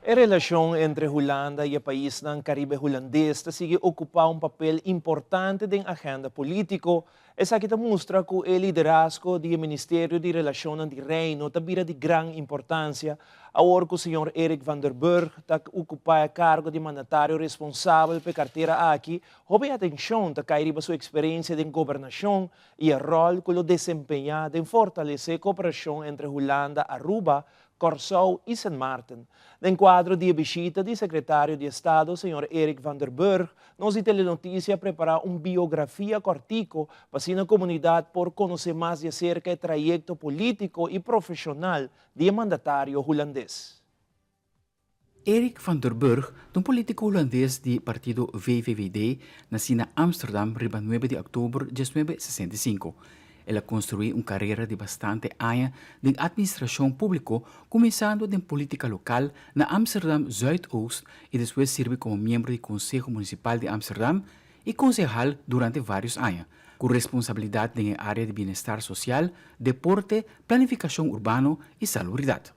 A relação entre Holanda e o país ng Caribe holandês sigue ocupar um papel importante na agenda político. Essa que mostra que o liderazgo do Ministério de Relações do Reino vira de grande importância. Agora que o Sr. Erik van der Burg ocupa o cargo de mandatário responsável pela carteira aqui, houve atenção a cair sua experiência de governação e o rol que ele desempenha em fortalecer a cooperação entre Holanda, Aruba, Curaçao e Sint Maarten. No quadro de visita do secretário de Estado, Sr. Erik van der Burg, nos e Telenotícia preparar uma biografia cortico para a comunidade por conhecer mais de cerca do trajeto político e profissional do mandatário holandês. Erik van der Burg, um político holandês do partido VVD, nasceu na Amsterdam riba 9 de outubro de 1965. Ela construiu uma carreira de bastante anos em administração pública, começando em política local na Amsterdam Zuidoost e depois serve como membro do Conselho Municipal de Amsterdam e concejal durante vários anos, com responsabilidade na área de bem-estar social, deporte, planificação urbana e salubridade.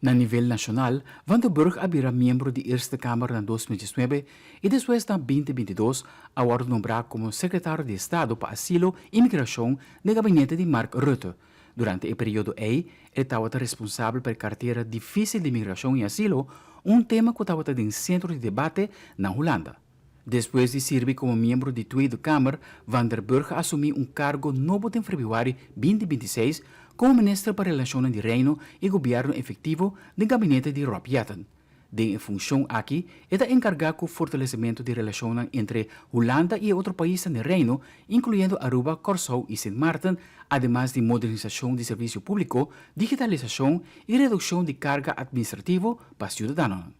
Na nível nacional, Van der Burg abrirá membro da Eerste Kamer em 2019 e depois, em 2022, agora nombrado como secretário de Estado para Asilo e Imigração no gabinete de Mark Rutte. Durante o período ele estava responsável pela carteira difícil de imigração e asilo, um tema que estava em centro de debate na Holanda. Depois de servir como membro da Tweede Kamer, Van der Burg assumiu um cargo novo em fevereiro de 2026 como ministro para Relações do Reino e Governo Efetivo do gabinete de Rob Jetten. De função aqui está encarregado com o fortalecimento de relações entre Holanda e outros países do Reino, incluindo Aruba, Curaçao e Sint Maarten, además de modernização de serviço público, digitalização e redução de carga administrativa para cidadãos.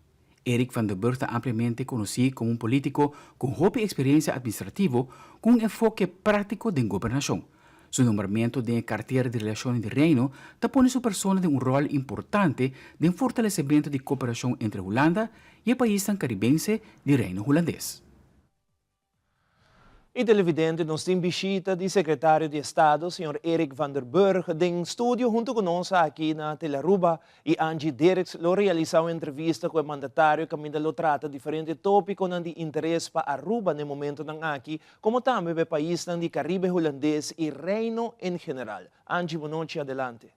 Erik van der Burg é ampliamente conhecido como um político com ampla experiência administrativa com um enfoque prático de governação. Seu nomeamento de carteira de Relações do Reino põe sua persona em um rol importante no fortalecimento de cooperação entre Holanda e o país caribense do Reino Holandês. E televidente nos tem visita do secretário de Estado, Sr. Erik van der Burg, em estúdio junto conosco aqui na Telearuba e Angie Derks lo realizou uma entrevista com o mandatário que ainda lo trata diferentes tópicos de interesse para Aruba no momento aqui, como também para o país do Caribe holandês e Reino em geral. Angie, boa noite, adelante.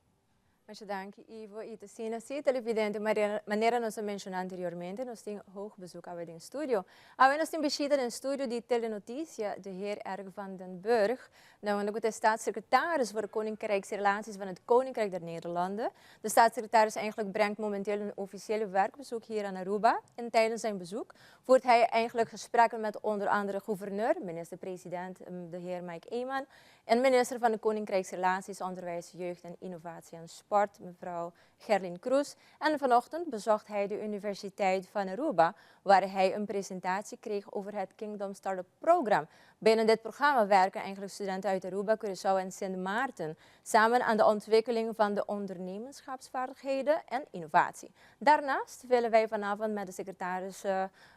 Muito dank, Ivo. E assim, televidente, maneira nós mencionamos anteriormente, nós temos hoog bezoek ao in studio. Nós temos visita no estúdio de Telenotícia de heer Erik van den Burg. Nou, de staatssecretaris voor de Koninkrijksrelaties van het Koninkrijk der Nederlanden. De staatssecretaris eigenlijk brengt momenteel een officiële werkbezoek hier aan Aruba. En tijdens zijn bezoek voert hij eigenlijk gesprekken met onder andere gouverneur, minister-president, de heer Mike Eeman, en minister van de Koninkrijksrelaties, Onderwijs, Jeugd en Innovatie en Sport, mevrouw Gerlin Kroes. En vanochtend bezocht hij de Universiteit van Aruba, waar hij een presentatie kreeg over het Kingdom Startup Program. Binnen dit programma werken eigenlijk studenten uit Aruba, Curaçao en Sint Maarten samen aan de ontwikkeling van de ondernemerschapsvaardigheden en innovatie. Daarnaast willen wij vanavond met de secretaris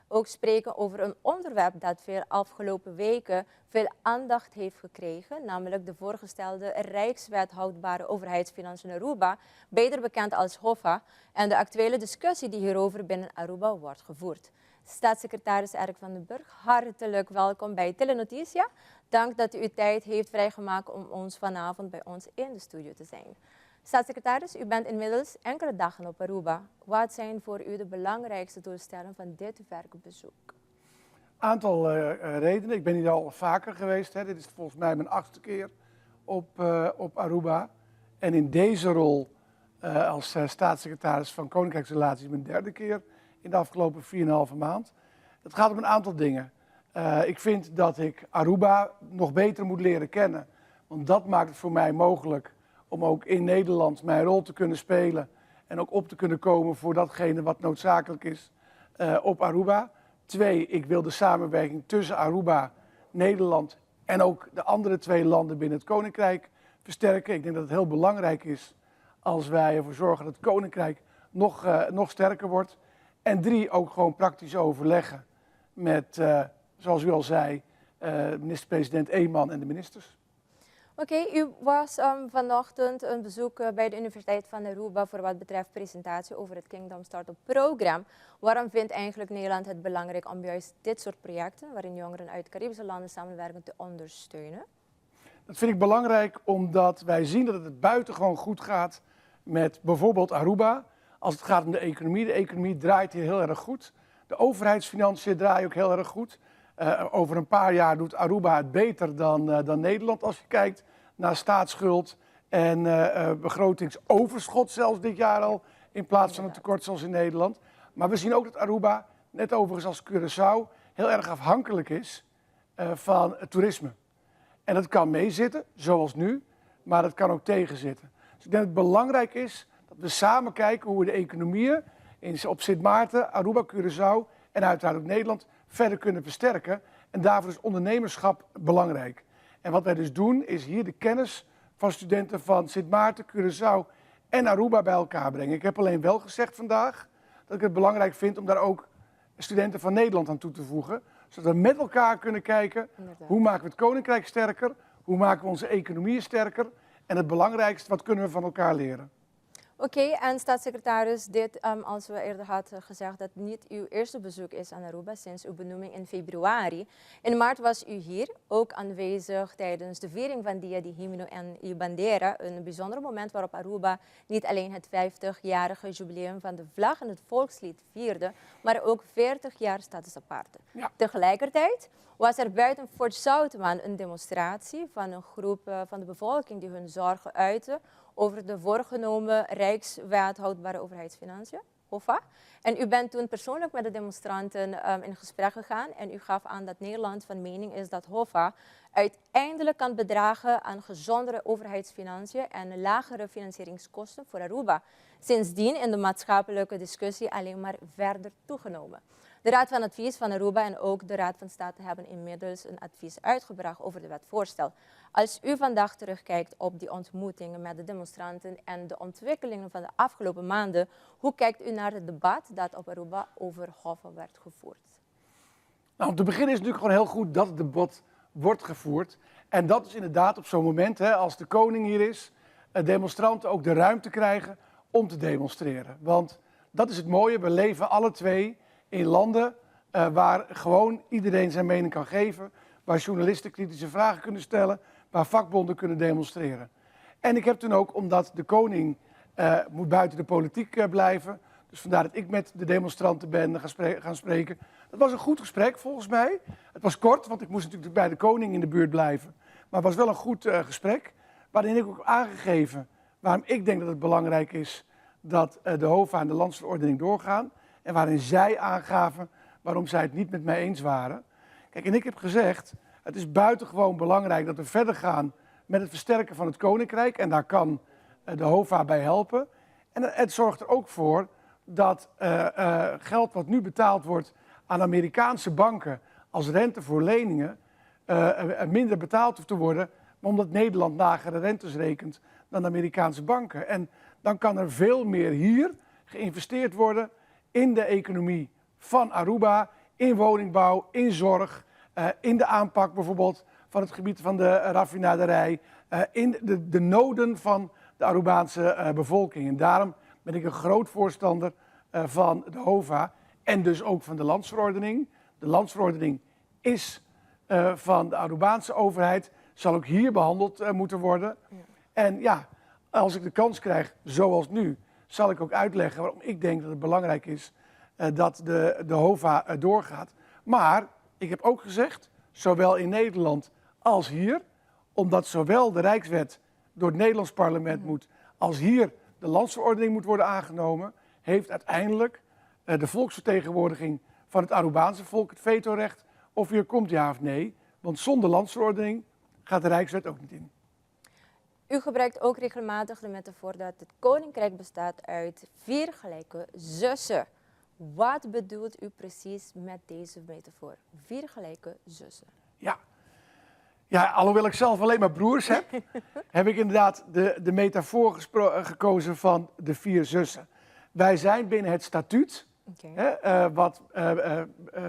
ook spreken over een onderwerp dat veel afgelopen weken veel aandacht heeft gekregen, namelijk de voorgestelde Rijkswet houdbare overheidsfinanciën in Aruba, beter bekend als HOFA, en de actuele discussie die hierover binnen Aruba wordt gevoerd. Staatssecretaris Erik van den Burg, hartelijk welkom bij Telenotícia. Dank dat u uw tijd heeft vrijgemaakt om ons vanavond bij ons in de studio te zijn. Staatssecretaris, u bent inmiddels enkele dagen op Aruba. Wat zijn voor u de belangrijkste doelstellingen van dit werkbezoek? Aantal redenen. Ik ben hier al vaker geweest. Hè. Dit is volgens mij mijn 8e keer op Aruba. En in deze rol als staatssecretaris van Koninkrijksrelaties mijn 3e keer in de afgelopen 4,5 maand. Het gaat om een aantal dingen. Ik vind dat ik Aruba nog beter moet leren kennen. Want dat maakt het voor mij mogelijk om ook in Nederland mijn rol te kunnen spelen. En ook op te kunnen komen voor datgene wat noodzakelijk is op Aruba. 2, ik wil de samenwerking tussen Aruba, Nederland en ook de andere 2 landen binnen het Koninkrijk versterken. Ik denk dat het heel belangrijk is als wij ervoor zorgen dat het Koninkrijk nog sterker wordt. En 3, ook gewoon praktisch overleggen met, zoals u al zei, minister-president Eeman en de ministers. Oké, u was vanochtend een bezoek bij de Universiteit van Aruba voor wat betreft presentatie over het Kingdom Startup Program. Waarom vindt eigenlijk Nederland het belangrijk om juist dit soort projecten, waarin jongeren uit Caribische landen samenwerken, te ondersteunen? Dat vind ik belangrijk omdat wij zien dat het buitengewoon goed gaat met bijvoorbeeld Aruba. Als het gaat om de economie draait hier heel erg goed. De overheidsfinanciën draaien ook heel erg goed. Over een paar jaar doet Aruba het beter dan Nederland als je kijkt naar staatsschuld en begrotingsoverschot zelfs dit jaar al in plaats van een tekort zoals in Nederland. Maar we zien ook dat Aruba, net overigens als Curaçao, heel erg afhankelijk is van het toerisme. En dat kan meezitten, zoals nu, maar dat kan ook tegenzitten. Dus ik denk dat het belangrijk is dat we samen kijken hoe we de economieën op Sint Maarten, Aruba, Curaçao en uiteraard ook Nederland verder kunnen versterken. En daarvoor is ondernemerschap belangrijk. En wat wij dus doen, is hier de kennis van studenten van Sint Maarten, Curaçao en Aruba bij elkaar brengen. Ik heb alleen wel gezegd vandaag dat ik het belangrijk vind om daar ook studenten van Nederland aan toe te voegen. Zodat we met elkaar kunnen kijken, hoe maken we het Koninkrijk sterker, hoe maken we onze economieën sterker. En het belangrijkste, wat kunnen we van elkaar leren. Oké, en staatssecretaris, als we eerder hadden gezegd dat niet uw eerste bezoek is aan Aruba sinds uw benoeming in februari. In maart was u hier, ook aanwezig tijdens de viering van Dia de Himno en y Bandera, een bijzonder moment waarop Aruba niet alleen het 50-jarige jubileum van de vlag en het volkslied vierde, maar ook 40 jaar status aparte. Ja. Tegelijkertijd was er buiten Fort Zoutman een demonstratie van een groep van de bevolking die hun zorgen uitte over de voorgenomen Rijkswet houdbare overheidsfinanciën, HOFA. En u bent toen persoonlijk met de demonstranten in gesprek gegaan en u gaf aan dat Nederland van mening is dat HOFA uiteindelijk kan bedragen aan gezondere overheidsfinanciën en lagere financieringskosten voor Aruba. Sindsdien in de maatschappelijke discussie alleen maar verder toegenomen. De Raad van Advies van Aruba en ook de Raad van State hebben inmiddels een advies uitgebracht over het wetvoorstel. Als u vandaag terugkijkt op die ontmoetingen met de demonstranten en de ontwikkelingen van de afgelopen maanden, hoe kijkt u naar het debat dat op Aruba over HOFA werd gevoerd? Nou, om te beginnen is het natuurlijk gewoon heel goed dat het debat wordt gevoerd. En dat is inderdaad op zo'n moment, als de koning hier is, demonstranten ook de ruimte krijgen om te demonstreren. Want dat is het mooie, we leven alle twee in landen waar gewoon iedereen zijn mening kan geven, waar journalisten kritische vragen kunnen stellen, waar vakbonden kunnen demonstreren. En ik heb toen ook, omdat de koning moet buiten de politiek blijven, dus vandaar dat ik met de demonstranten ben gaan spreken. Dat was een goed gesprek volgens mij. Het was kort, want ik moest natuurlijk bij de koning in de buurt blijven. Maar het was wel een goed gesprek, waarin ik ook heb aangegeven waarom ik denk dat het belangrijk is dat de HOFA en de landsverordening doorgaan. En waarin zij aangaven waarom zij het niet met mij eens waren. Kijk, en ik heb gezegd, het is buitengewoon belangrijk dat we verder gaan met het versterken van het Koninkrijk. En daar kan de HOFA bij helpen. En het zorgt er ook voor dat geld wat nu betaald wordt aan Amerikaanse banken als rente voor leningen minder betaald hoeft te worden, maar omdat Nederland lagere rentes rekent dan de Amerikaanse banken. En dan kan er veel meer hier geïnvesteerd worden in de economie van Aruba, in woningbouw, in zorg, in de aanpak bijvoorbeeld van het gebied van de raffinaderij, in de noden van de Arubaanse bevolking. En daarom ben ik een groot voorstander van de HOFA en dus ook van de landsverordening. De landsverordening is van de Arubaanse overheid, zal ook hier behandeld moeten worden. Ja. En ja, als ik de kans krijg, zoals nu, zal ik ook uitleggen waarom ik denk dat het belangrijk is dat de HOFA doorgaat. Maar ik heb ook gezegd, zowel in Nederland als hier, omdat zowel de Rijkswet door het Nederlands parlement moet, als hier de landsverordening moet worden aangenomen, heeft uiteindelijk de volksvertegenwoordiging van het Arubaanse volk het vetorecht of hier komt ja of nee. Want zonder landsverordening gaat de Rijkswet ook niet in. U gebruikt ook regelmatig de metafoor dat het koninkrijk bestaat uit 4 gelijke zussen. Wat bedoelt u precies met deze metafoor? 4 gelijke zussen. Ja, alhoewel ik zelf alleen maar broers heb, heb ik inderdaad de metafoor gekozen van de 4 zussen. Wij zijn binnen het statuut, wat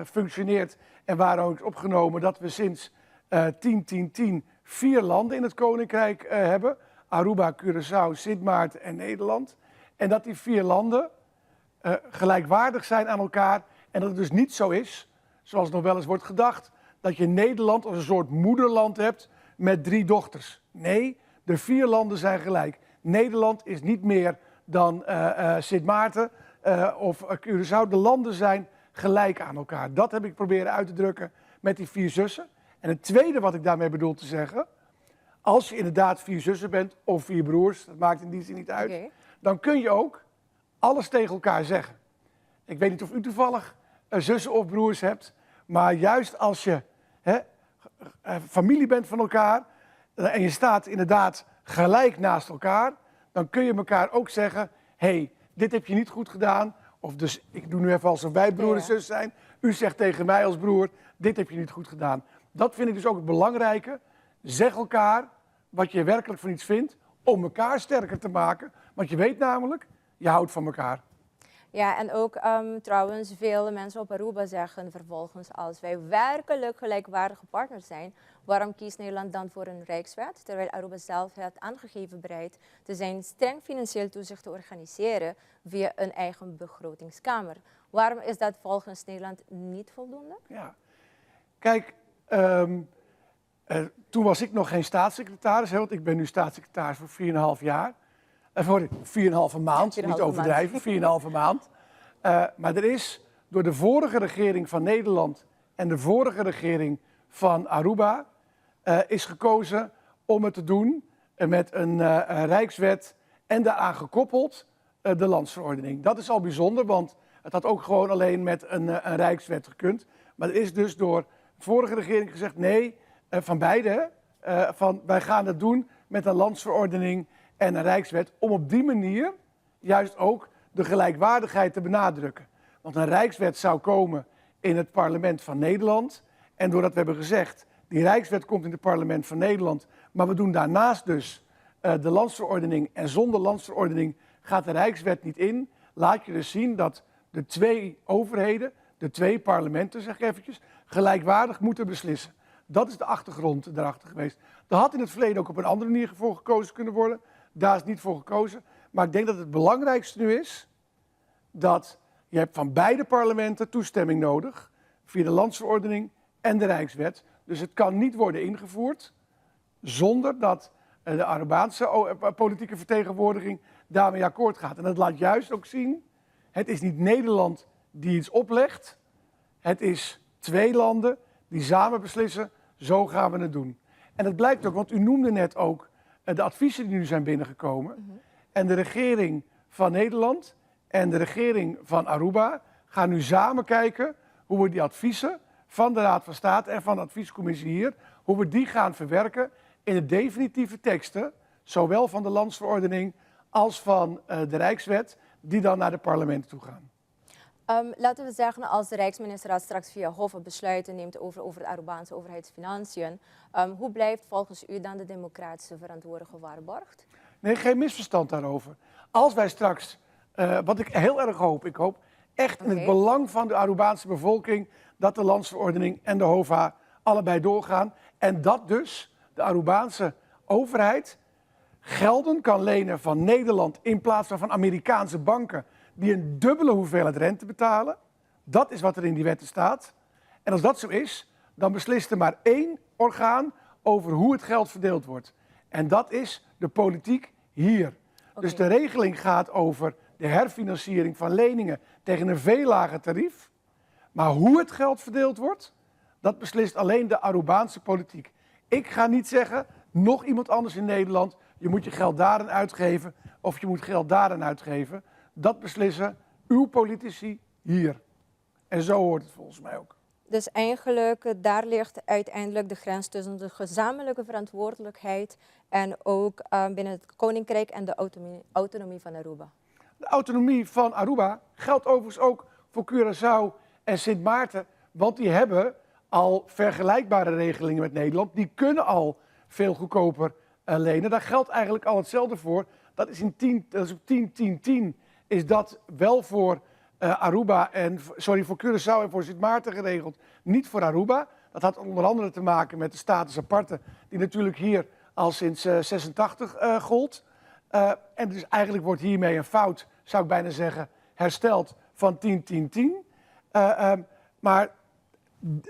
functioneert en waar ook is opgenomen dat we sinds 10-10-10 4 landen in het Koninkrijk hebben. Aruba, Curaçao, Sint Maarten en Nederland. En dat die 4 landen gelijkwaardig zijn aan elkaar. En dat het dus niet zo is, zoals nog wel eens wordt gedacht, dat je Nederland als een soort moederland hebt met 3 dochters. Nee, de 4 landen zijn gelijk. Nederland is niet meer dan Sint Maarten of Curaçao. De landen zijn gelijk aan elkaar. Dat heb ik proberen uit te drukken met die 4 zussen. En het tweede wat ik daarmee bedoel te zeggen, als je inderdaad 4 zussen bent of 4 broers, dat maakt in die zin niet uit, dan kun je ook alles tegen elkaar zeggen. Ik weet niet of u toevallig zussen of broers hebt, maar juist als je familie bent van elkaar en je staat inderdaad gelijk naast elkaar, dan kun je elkaar ook zeggen, hey, dit heb je niet goed gedaan. Of dus, ik doe nu even alsof wij broer en zus zijn. U zegt tegen mij als broer, dit heb je niet goed gedaan. Dat vind ik dus ook het belangrijke. Zeg elkaar wat je werkelijk van iets vindt, om elkaar sterker te maken. Want je weet namelijk, je houdt van elkaar. Ja, en ook trouwens, veel mensen op Aruba zeggen vervolgens, als wij werkelijk gelijkwaardige partners zijn, waarom kiest Nederland dan voor een rijkswet, terwijl Aruba zelf heeft aangegeven bereid te zijn streng financieel toezicht te organiseren via een eigen begrotingskamer. Waarom is dat volgens Nederland niet voldoende? Ja, kijk, toen was ik nog geen staatssecretaris, want ik ben nu staatssecretaris voor 4,5 jaar. Voor 4,5 maand, niet overdrijven, 4,5 maand. Maar er is door de vorige regering van Nederland en de vorige regering van Aruba is gekozen om het te doen met een rijkswet en daaraan gekoppeld de landsverordening. Dat is al bijzonder, want het had ook gewoon alleen met een rijkswet gekund. Maar er is dus door de vorige regering gezegd, nee, van beide, van wij gaan het doen met een landsverordening en een rijkswet, om op die manier juist ook de gelijkwaardigheid te benadrukken. Want een rijkswet zou komen in het parlement van Nederland. En doordat we hebben gezegd, die rijkswet komt in het parlement van Nederland, maar we doen daarnaast dus de landsverordening. En zonder landsverordening gaat de rijkswet niet in. Laat je dus zien dat de 2 overheden, de 2 parlementen, zeg ik eventjes, gelijkwaardig moeten beslissen. Dat is de achtergrond daarachter geweest. Er had in het verleden ook op een andere manier voor gekozen kunnen worden. Daar is niet voor gekozen. Maar ik denk dat het belangrijkste nu is dat je hebt van beide parlementen toestemming nodig via de landsverordening en de rijkswet. Dus het kan niet worden ingevoerd zonder dat de Arubaanse politieke vertegenwoordiging daarmee akkoord gaat. En dat laat juist ook zien, het is niet Nederland die iets oplegt. Het is 2 landen die samen beslissen, zo gaan we het doen. En dat blijkt ook, want u noemde net ook de adviezen die nu zijn binnengekomen. En de regering van Nederland en de regering van Aruba gaan nu samen kijken hoe we die adviezen van de Raad van State en van de adviescommissie hier, hoe we die gaan verwerken in de definitieve teksten, zowel van de landsverordening als van de Rijkswet, die dan naar de parlementen toe gaan. Laten we zeggen, als de Rijksministerraad straks via Hof besluiten neemt over de Arubaanse overheidsfinanciën, hoe blijft volgens u dan de democratische verantwoording gewaarborgd? Nee, geen misverstand daarover. Als wij straks, wat ik heel erg hoop, ik hoop echt in het belang van de Arubaanse bevolking dat de landsverordening en de HOVA allebei doorgaan. En dat dus de Arubaanse overheid gelden kan lenen van Nederland in plaats van Amerikaanse banken die een dubbele hoeveelheid rente betalen. Dat is wat er in die wetten staat. En als dat zo is, dan beslist er maar 1 orgaan over hoe het geld verdeeld wordt. En dat is de politiek hier. Dus de regeling gaat over de herfinanciering van leningen tegen een veel lager tarief. Maar hoe het geld verdeeld wordt, dat beslist alleen de Arubaanse politiek. Ik ga niet zeggen, nog iemand anders in Nederland, je moet je geld daarin uitgeven of je moet geld daarin uitgeven. Dat beslissen uw politici hier. En zo hoort het volgens mij ook. Dus eigenlijk, daar ligt uiteindelijk de grens tussen de gezamenlijke verantwoordelijkheid en ook binnen het Koninkrijk en de autonomie van Aruba. De autonomie van Aruba geldt overigens ook voor Curaçao en Sint Maarten, want die hebben al vergelijkbare regelingen met Nederland. Die kunnen al veel goedkoper lenen. Daar geldt eigenlijk al hetzelfde voor. Dat is op 10-10-10 is dat wel voor Aruba voor Curaçao en voor Sint Maarten geregeld. Niet voor Aruba. Dat had onder andere te maken met de status aparte, die natuurlijk hier al sinds 86 gold. En dus eigenlijk wordt hiermee een fout, zou ik bijna zeggen, hersteld van 10-10-10. Maar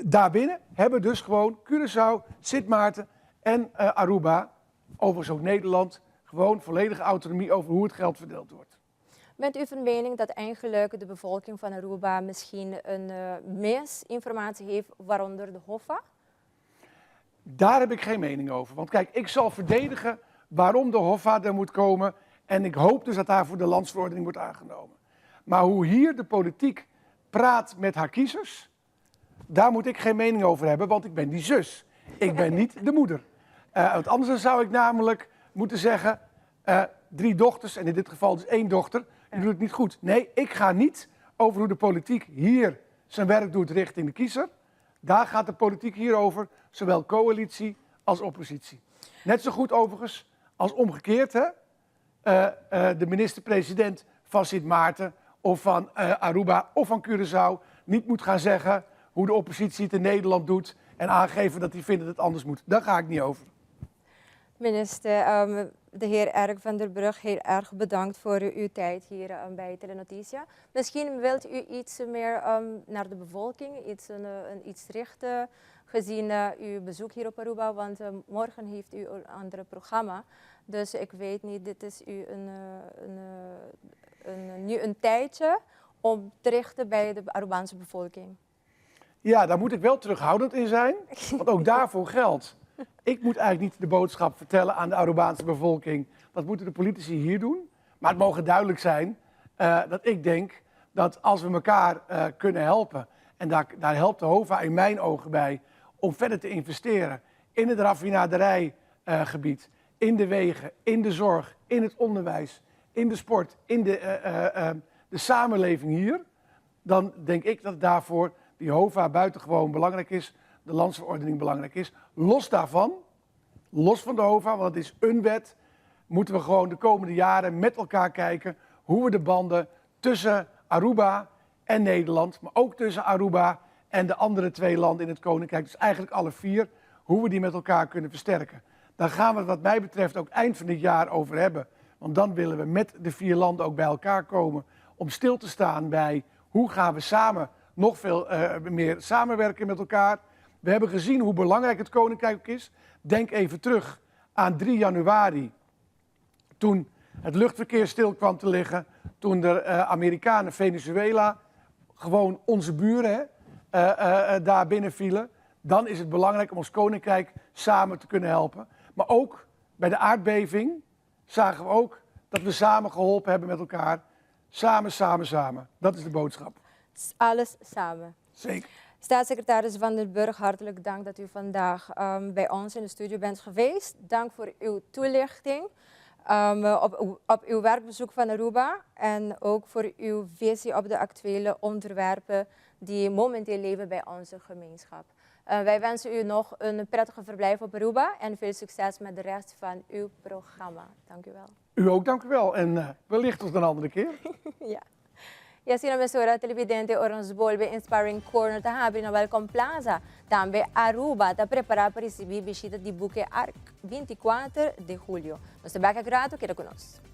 daarbinnen hebben dus gewoon Curaçao, Sint Maarten en Aruba, overigens ook Nederland, gewoon volledige autonomie over hoe het geld verdeeld wordt. Bent u van mening dat eigenlijk de bevolking van Aruba misschien een misinformatie heeft, waaronder de HOFA? Daar heb ik geen mening over. Want kijk, ik zal verdedigen waarom de HOFA er moet komen. En ik hoop dus dat daarvoor de landsverordening wordt aangenomen. Maar hoe hier de politiek praat met haar kiezers, daar moet ik geen mening over hebben, want ik ben die zus. Ik ben niet de moeder. Want anders zou ik namelijk moeten zeggen, 3 dochters, en in dit geval dus 1 dochter, die doet het niet goed. Nee, ik ga niet over hoe de politiek hier zijn werk doet richting de kiezer. Daar gaat de politiek hier over, zowel coalitie als oppositie. Net zo goed overigens als omgekeerd, hè? De minister-president van Sint Maarten of van Aruba of van Curaçao niet moet gaan zeggen hoe de oppositie het in Nederland doet en aangeven dat hij vindt dat het anders moet. Daar ga ik niet over. Minister, de heer Erik van der Burg, heel erg bedankt voor uw tijd hier bij Telenoticia. Misschien wilt u iets meer naar de bevolking, iets richten gezien uw bezoek hier op Aruba, want morgen heeft u een ander programma. Dus ik weet niet, dit is u nu een tijdje om te richten bij de Arubaanse bevolking. Ja, daar moet ik wel terughoudend in zijn, want ook daarvoor geldt. Ik moet eigenlijk niet de boodschap vertellen aan de Arubaanse bevolking. Dat moeten de politici hier doen. Maar het mogen duidelijk zijn dat ik denk dat als we elkaar kunnen helpen, en daar helpt de HOVA in mijn ogen bij, om verder te investeren in het raffinaderijgebied, in de wegen, in de zorg, in het onderwijs, in de sport, in de samenleving hier, dan denk ik dat daarvoor die HOVA buitengewoon belangrijk is, de landsverordening belangrijk is. Los daarvan, los van de HOVA, want het is een wet, moeten we gewoon de komende jaren met elkaar kijken hoe we de banden tussen Aruba en Nederland, maar ook tussen Aruba en de andere 2 landen in het Koninkrijk, dus eigenlijk alle 4, hoe we die met elkaar kunnen versterken. Daar gaan we het wat mij betreft ook eind van dit jaar over hebben. Want dan willen we met de 4 landen ook bij elkaar komen om stil te staan bij hoe gaan we samen nog veel meer samenwerken met elkaar. We hebben gezien hoe belangrijk het Koninkrijk is. Denk even terug aan 3 januari, toen het luchtverkeer stil kwam te liggen, toen de Amerikanen Venezuela, gewoon onze buren, daar binnenvielen. Dan is het belangrijk om ons Koninkrijk samen te kunnen helpen. Maar ook bij de aardbeving zagen we ook dat we samen geholpen hebben met elkaar. Samen, samen, samen. Dat is de boodschap. Alles samen. Zeker. Staatssecretaris Van den Burg, hartelijk dank dat u vandaag bij ons in de studio bent geweest. Dank voor uw toelichting op uw werkbezoek van Aruba en ook voor uw visie op de actuele onderwerpen die momenteel leven bij onze gemeenschap. Wij wensen u nog een prettige verblijf op Aruba en veel succes met de rest van uw programma. Dank u wel. U ook, dank u wel. En wellicht tot een andere keer. Ja. E assim, na emissora televidente Orange Bolbe Inspiring Corner está abrindo na Welcome Plaza. Também Aruba está preparada para receber a visita de Buque Arc 24 de julho. Nós estamos aqui grato, queda conosco.